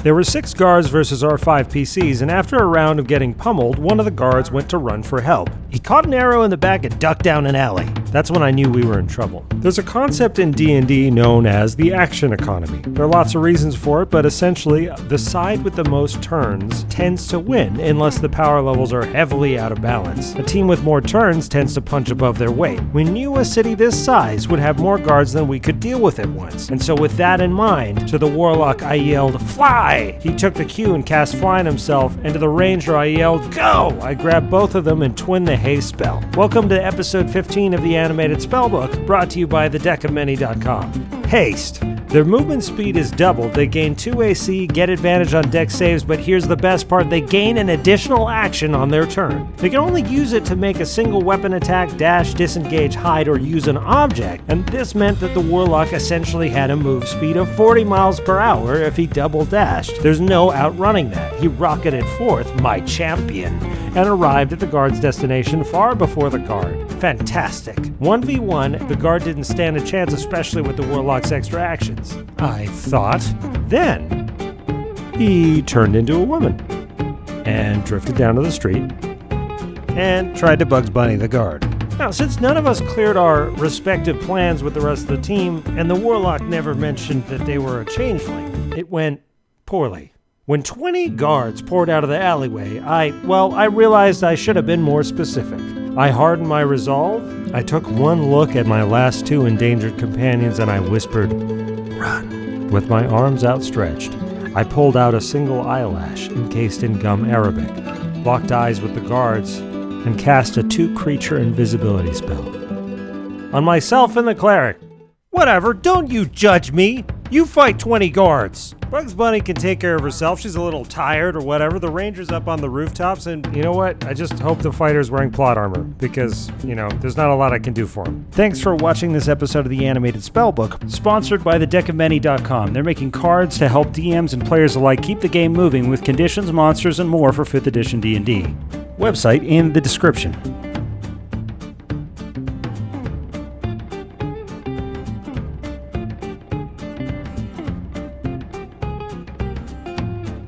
There were 6 guards versus our 5 PCs, and after a round of getting pummeled, one of the guards went to run for help. He caught an arrow in the back and ducked down an alley. That's when I knew we were in trouble. There's a concept in D&D known as the action economy. There are lots of reasons for it, but essentially, the side with the most turns tends to win unless the power levels are heavily out of balance. A team with more turns tends to punch above their weight. We knew a city this size would have more guards than we could deal with at once, and so with that in mind, to the warlock I yelled, "Fly!" He took the cue and cast flying himself, and to the ranger I yelled, "Go!" I grabbed both of them and twinned the haste spell. Welcome to episode 15 of the animated spellbook, brought to you by thedeckofmany.com. Haste. Their movement speed is doubled. They gain 2 AC, get advantage on dex saves, but here's the best part, they gain an additional action on their turn. They can only use it to make a single weapon attack, dash, disengage, hide, or use an object, and this meant that the warlock essentially had a move speed of 40 miles per hour if he double dashed. There's no outrunning that. He rocketed forth, my champion, and arrived at the guard's destination far before the guard. Fantastic. 1v1, the guard didn't stand a chance, especially with the warlock's extra actions, I thought. Then, he turned into a woman and drifted down to the street and tried to Bugs Bunny the guard. Now, since none of us cleared our respective plans with the rest of the team, and the warlock never mentioned that they were a changeling, it went poorly. When 20 guards poured out of the alleyway, I realized I should have been more specific. I hardened my resolve, I took one look at my last 2 endangered companions, and I whispered, "Run." With my arms outstretched, I pulled out a single eyelash encased in gum arabic, locked eyes with the guards, and cast a 2-creature invisibility spell. On myself and the cleric. Whatever, don't you judge me! You fight 20 guards! Bugs Bunny can take care of herself. She's a little tired or whatever. The ranger's up on the rooftops, and you know what? I just hope the fighter's wearing plot armor, because, there's not a lot I can do for him. Thanks for watching this episode of the Animated Spellbook, sponsored by thedeckofmany.com. They're making cards to help DMs and players alike keep the game moving with conditions, monsters, and more for 5th edition D&D. Website in the description.